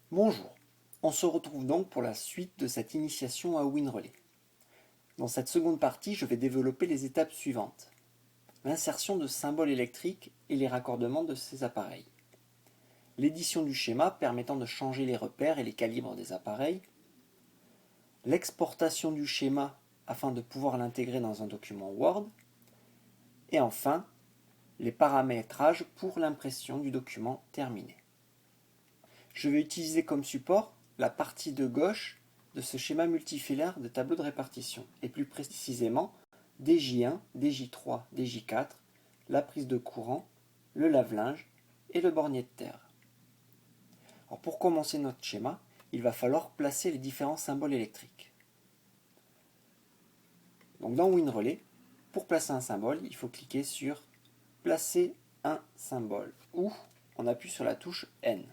Bonjour, on se retrouve donc pour la suite de cette initiation à WinRelay. Dans cette seconde partie, je vais développer les étapes suivantes. L'insertion de symboles électriques et les raccordements de ces appareils. L'édition du schéma permettant de changer les repères et les calibres des appareils. L'exportation du schéma afin de pouvoir l'intégrer dans un document Word. Et enfin, les paramétrages pour l'impression du document terminé. Je vais utiliser comme support la partie de gauche de ce schéma multifilaire de tableau de répartition, et plus précisément DJ1, DJ3, DJ4, la prise de courant, le lave-linge et le bornier de terre. Alors pour commencer notre schéma, il va falloir placer les différents symboles électriques. Donc dans WinRelay, pour placer un symbole, il faut cliquer sur Placer un symbole ou on appuie sur la touche N.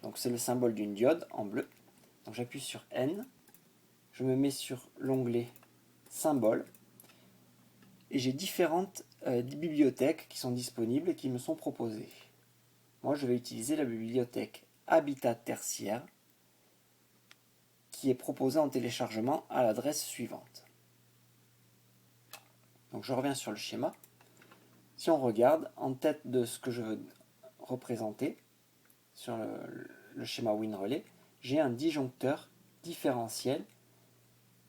Donc c'est le symbole d'une diode en bleu. Donc j'appuie sur N, je me mets sur l'onglet Symboles et j'ai différentes bibliothèques qui sont disponibles et qui me sont proposées. Moi je vais utiliser la bibliothèque Habitat tertiaire qui est proposée en téléchargement à l'adresse suivante. Donc je reviens sur le schéma. Si on regarde en tête de ce que je veux représenter sur le schéma WinRelay, j'ai un disjoncteur différentiel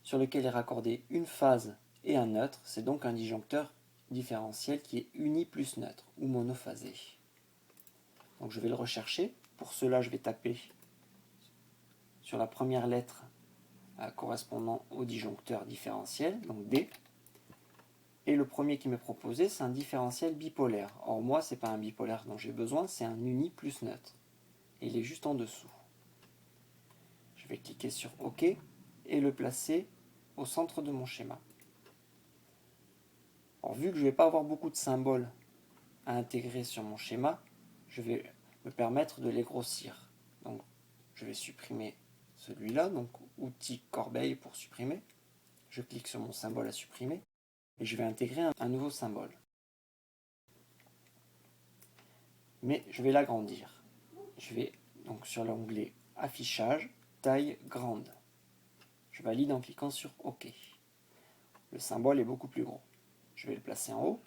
sur lequel est raccordé une phase et un neutre. C'est donc un disjoncteur différentiel qui est uni plus neutre ou monophasé. Donc je vais le rechercher. Pour cela, je vais taper sur la première lettre correspondant au disjoncteur différentiel, donc D. Et le premier qui m'est proposé, c'est un différentiel bipolaire. Or moi, ce n'est pas un bipolaire dont j'ai besoin, c'est un uni plus neutre. Et il est juste en dessous. Je vais cliquer sur OK et le placer au centre de mon schéma. Alors, vu que je ne vais pas avoir beaucoup de symboles à intégrer sur mon schéma, je vais me permettre de les grossir. Donc, je vais supprimer celui-là, donc outil corbeille pour supprimer. Je clique sur mon symbole à supprimer et je vais intégrer un nouveau symbole. Mais je vais l'agrandir. Je vais donc sur l'onglet Affichage, taille grande. Je valide en cliquant sur OK. Le symbole est beaucoup plus gros. Je vais le placer en haut.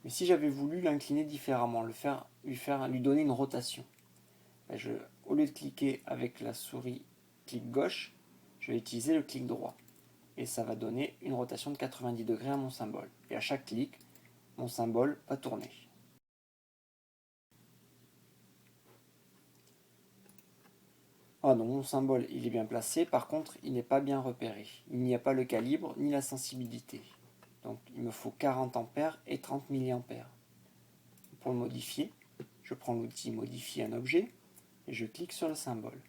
Mais si j'avais voulu l'incliner différemment, lui donner une rotation, au lieu de cliquer avec la souris clic gauche, je vais utiliser le clic droit. Et ça va donner une rotation de 90 degrés à mon symbole. Et à chaque clic, mon symbole va tourner. Ah non, mon symbole il est bien placé, par contre il n'est pas bien repéré. Il n'y a pas le calibre ni la sensibilité. Donc il me faut 40 A et 30 mA. Pour le modifier, je prends l'outil Modifier un objet et je clique sur le symbole.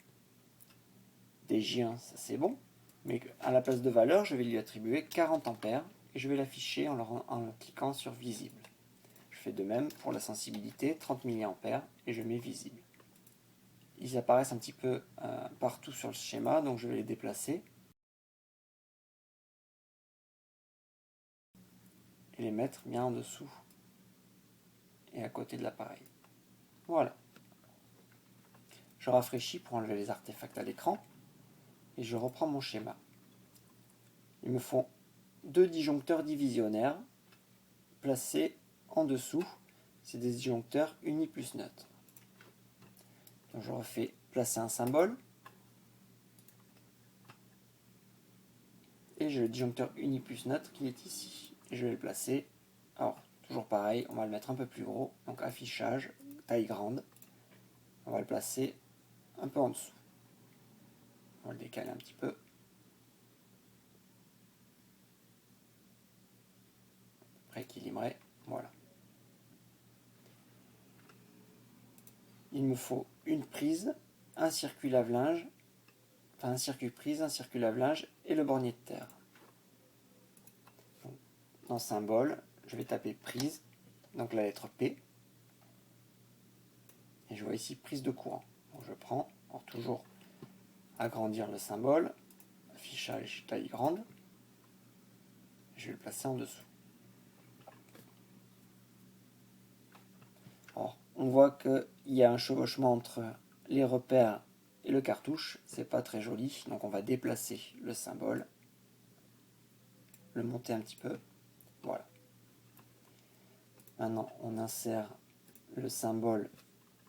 DJ1, ça c'est bon, mais à la place de valeur, je vais lui attribuer 40 A et je vais l'afficher en cliquant sur Visible. Je fais de même pour la sensibilité, 30 mA et je mets Visible. Ils apparaissent un petit peu partout sur le schéma, donc je vais les déplacer et les mettre bien en dessous et à côté de l'appareil. Voilà. Je rafraîchis pour enlever les artefacts à l'écran et je reprends mon schéma. Il me faut deux disjoncteurs divisionnaires placés en dessous. C'est des disjoncteurs unis plus neutres. Donc je refais placer un symbole et j'ai le disjoncteur uni plus neutre qui est ici. Et je vais le placer. Alors, toujours pareil, on va le mettre un peu plus gros. Donc affichage, taille grande. On va le placer un peu en dessous. On va le décaler un petit peu. Rééquilibrer, voilà. Il me faut une prise, un circuit lave-linge, un circuit prise, un circuit lave-linge et le bornier de terre. Donc, dans symbole, je vais taper prise, donc la lettre P, et je vois ici prise de courant. Donc je prends, alors toujours agrandir le symbole, affichage taille grande, je vais le placer en dessous. Alors, on voit que il y a un chevauchement entre les repères et le cartouche, c'est pas très joli, donc on va déplacer le symbole, le monter un petit peu, voilà. Maintenant on insère le symbole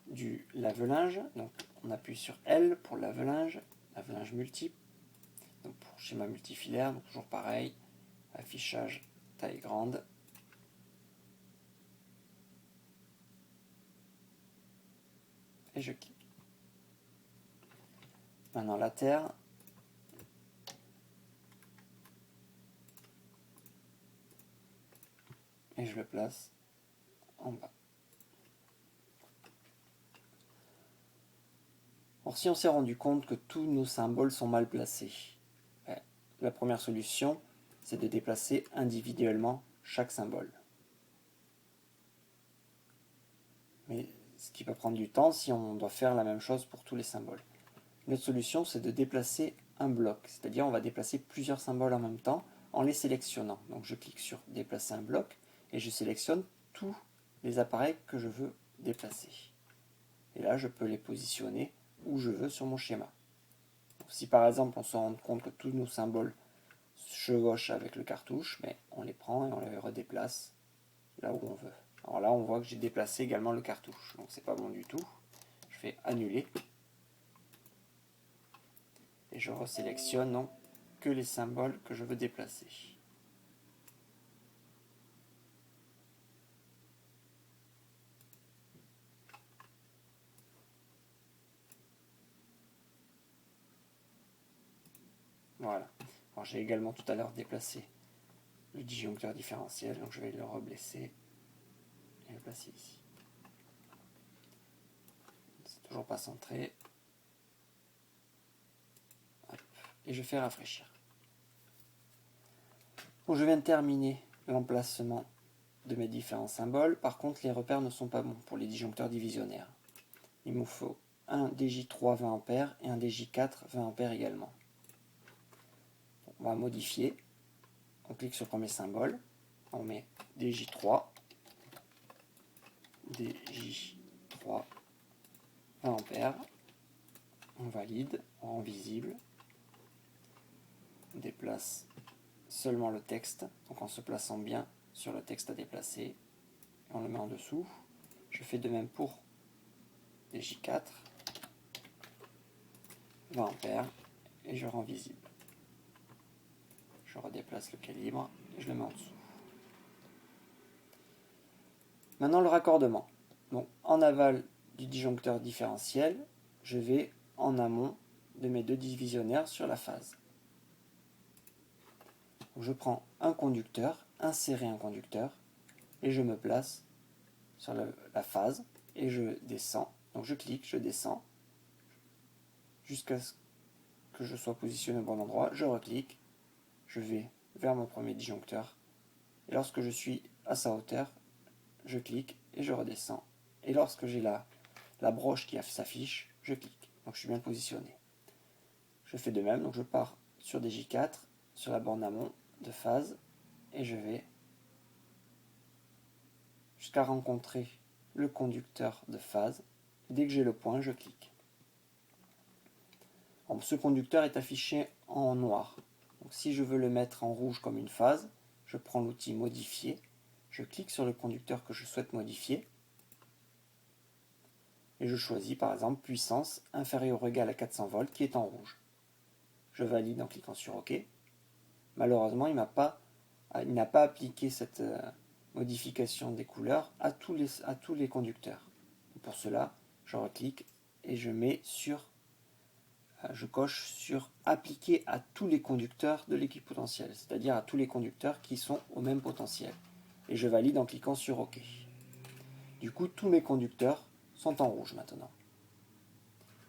du lave-linge, donc on appuie sur L pour lave-linge multiple, donc pour schéma multifilaire, donc toujours pareil, affichage taille grande. Et je clique. Maintenant la terre. Et je le place en bas. Alors si on s'est rendu compte que tous nos symboles sont mal placés, la première solution, c'est de déplacer individuellement chaque symbole. Mais ce qui peut prendre du temps si on doit faire la même chose pour tous les symboles. Une autre solution, c'est de déplacer un bloc, c'est-à-dire on va déplacer plusieurs symboles en même temps en les sélectionnant. Donc je clique sur déplacer un bloc et je sélectionne tous les appareils que je veux déplacer. Et là, je peux les positionner où je veux sur mon schéma. Donc, si par exemple on se rend compte que tous nos symboles chevauchent avec le cartouche, mais on les prend et on les redéplace là où on veut. Alors là, on voit que j'ai déplacé également le cartouche, donc c'est pas bon du tout. Je fais annuler et je resélectionne donc que les symboles que je veux déplacer. Voilà. Alors j'ai également tout à l'heure déplacé le disjoncteur différentiel, donc je vais le reblesser et le placer ici. C'est toujours pas centré. Hop. Et je fais rafraîchir. Bon, je viens de terminer l'emplacement de mes différents symboles. Par contre, les repères ne sont pas bons pour les disjoncteurs divisionnaires. Il me faut un DJ3 20 A et un DJ4 20 A également. On va modifier. On clique sur le premier symbole. On met DJ3. DJ3 20 A. On valide. On rend visible. On déplace seulement le texte. Donc en se plaçant bien sur le texte à déplacer. On le met en dessous. Je fais de même pour DJ4. 20 A et je rends visible. Je redéplace le calibre et je le mets en dessous. Maintenant le raccordement. Donc en aval du disjoncteur différentiel, je vais en amont de mes deux divisionnaires sur la phase. Donc, je prends un conducteur, insérer un conducteur, et je me place sur la phase et je descends. Donc je clique, je descends jusqu'à ce que je sois positionné au bon endroit. Je reclique, je vais vers mon premier disjoncteur et lorsque je suis à sa hauteur, je clique et je redescends. Et lorsque j'ai la broche qui s'affiche, je clique. Donc je suis bien positionné. Je fais de même, donc je pars sur des J4, sur la borne amont de phase, et je vais jusqu'à rencontrer le conducteur de phase. Dès que j'ai le point, je clique. Alors, ce conducteur est affiché en noir. Donc si je veux le mettre en rouge comme une phase, je prends l'outil modifier, je clique sur le conducteur que je souhaite modifier, et je choisis par exemple puissance inférieure ou égale à 400 volts qui est en rouge. Je valide en cliquant sur OK. Malheureusement, il n'a pas appliqué cette modification des couleurs à tous les conducteurs. Pour cela, je reclique et je coche sur appliquer à tous les conducteurs de l'équipotentiel, c'est-à-dire à tous les conducteurs qui sont au même potentiel. Et je valide en cliquant sur OK. Du coup, tous mes conducteurs sont en rouge maintenant.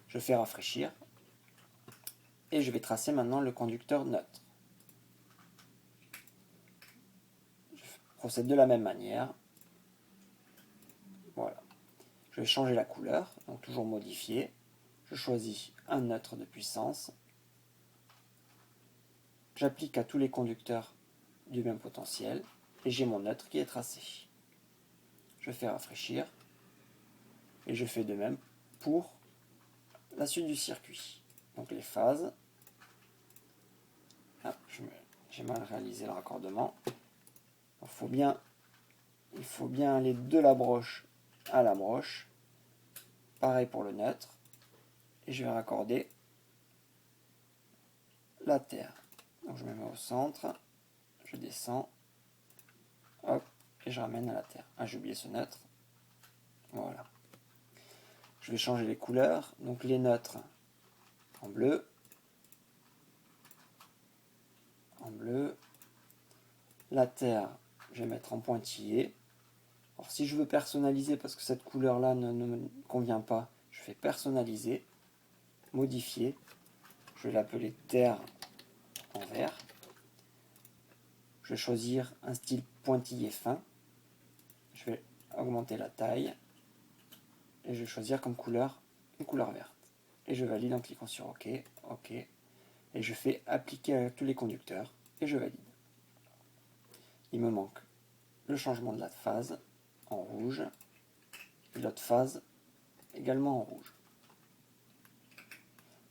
Je fais rafraîchir et je vais tracer maintenant le conducteur neutre. Je procède de la même manière. Voilà. Je vais changer la couleur, donc toujours modifier. Je choisis un neutre de puissance. J'applique à tous les conducteurs du même potentiel et j'ai mon neutre qui est tracé. Je fais rafraîchir. Et je fais de même pour la suite du circuit. Donc les phases. Ah, j'ai mal réalisé le raccordement. Il faut bien aller de la broche à la broche. Pareil pour le neutre. Et je vais raccorder la terre. Donc je me mets au centre. Je descends. Hop. Et je ramène à la terre. Ah, j'ai oublié ce neutre. Voilà. Je vais changer les couleurs. Donc les neutres en bleu. En bleu. La terre, je vais mettre en pointillé. Alors si je veux personnaliser, parce que cette couleur-là ne me convient pas, je fais personnaliser, modifier. Je vais l'appeler terre en vert. Je vais choisir un style pointillé fin. Je vais augmenter la taille. Et je vais choisir comme couleur une couleur verte. Et je valide en cliquant sur OK. OK. Et je fais appliquer à tous les conducteurs. Et je valide. Il me manque le changement de la phase en rouge. Et l'autre phase également en rouge.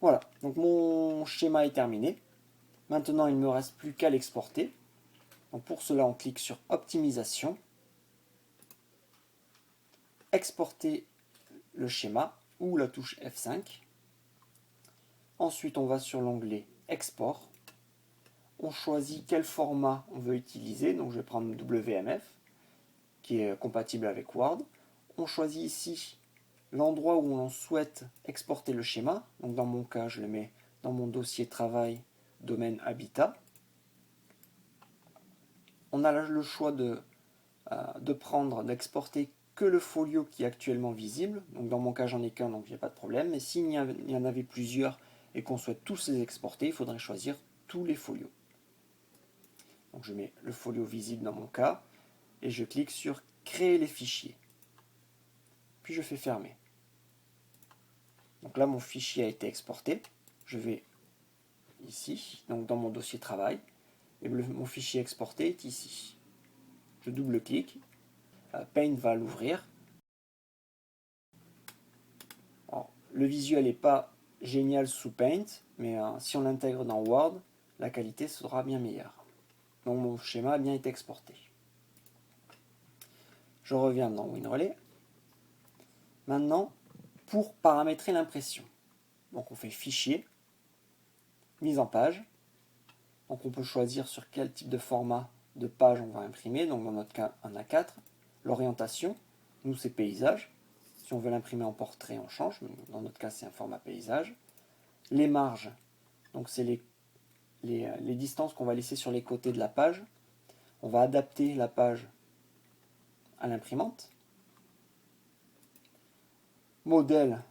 Voilà, donc mon schéma est terminé. Maintenant, il ne me reste plus qu'à l'exporter. Donc pour cela, on clique sur Optimisation, Exporter le schéma ou la touche F5. Ensuite, on va sur l'onglet Export. On choisit quel format on veut utiliser. Donc je vais prendre WMF, qui est compatible avec Word. On choisit ici l'endroit où on souhaite exporter le schéma. Donc dans mon cas, je le mets dans mon dossier travail, domaine habitat. On a le choix d'exporter que le folio qui est actuellement visible. Donc dans mon cas, j'en ai qu'un, donc il n'y a pas de problème. Mais s'il y en avait plusieurs et qu'on souhaite tous les exporter, il faudrait choisir tous les folios. Donc je mets le folio visible dans mon cas et je clique sur Créer les fichiers. Puis je fais fermer. Donc là, mon fichier a été exporté. Je vais ici, donc dans mon dossier travail, et mon fichier exporté est ici. Je double-clique. Paint va l'ouvrir. Le visuel n'est pas génial sous Paint, mais si on l'intègre dans Word, la qualité sera bien meilleure. Donc mon schéma a bien été exporté. Je reviens dans WinRelay. Maintenant, pour paramétrer l'impression. Donc on fait Fichier, Mise en page. Donc on peut choisir sur quel type de format de page on va imprimer. Donc dans notre cas, un A4. L'orientation, nous c'est paysage. Si on veut l'imprimer en portrait, on change. Dans notre cas, c'est un format paysage. Les marges, donc c'est les distances qu'on va laisser sur les côtés de la page. On va adapter la page à l'imprimante. Modèle,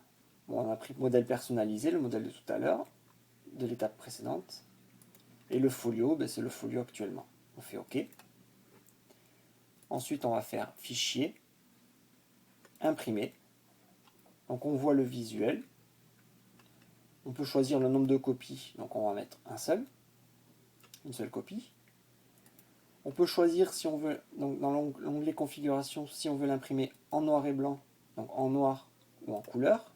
on a pris modèle personnalisé, le modèle de tout à l'heure, de l'étape précédente. Et le folio, c'est le folio actuellement. On fait OK. Ensuite, on va faire Fichier, Imprimer. Donc on voit le visuel. On peut choisir le nombre de copies, donc on va mettre une seule copie. On peut choisir si on veut, donc dans l'onglet configuration, si on veut l'imprimer en noir et blanc, donc en noir ou en couleur.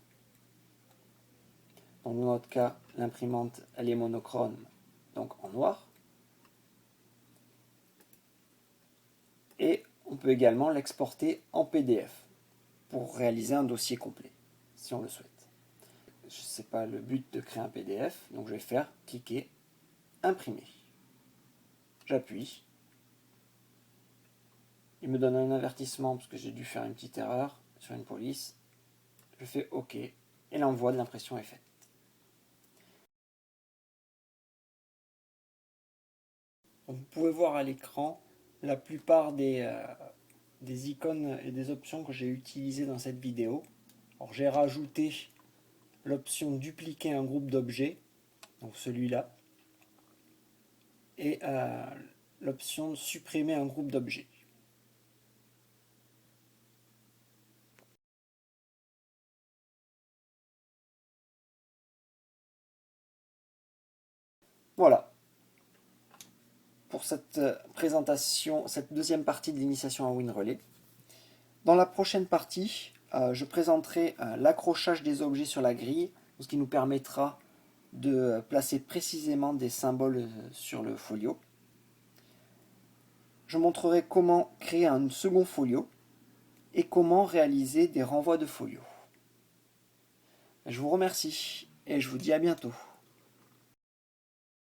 Dans notre cas, l'imprimante elle est monochrome, donc en noir. Et on peut également l'exporter en PDF pour réaliser un dossier complet, si on le souhaite. Ce n'est pas le but de créer un PDF, donc je vais faire cliquer Imprimer. J'appuie. Il me donne un avertissement parce que j'ai dû faire une petite erreur sur une police. Je fais OK et l'envoi de l'impression est fait. Vous pouvez voir à l'écran la plupart des icônes et des options que j'ai utilisées dans cette vidéo. Alors j'ai rajouté l'option dupliquer un groupe d'objets, donc celui-là, et l'option supprimer un groupe d'objets. Voilà pour cette présentation, cette deuxième partie de l'initiation à WinRelay. Dans la prochaine partie, je présenterai l'accrochage des objets sur la grille, ce qui nous permettra de placer précisément des symboles sur le folio. Je montrerai comment créer un second folio et comment réaliser des renvois de folio. Je vous remercie et je vous dis à bientôt.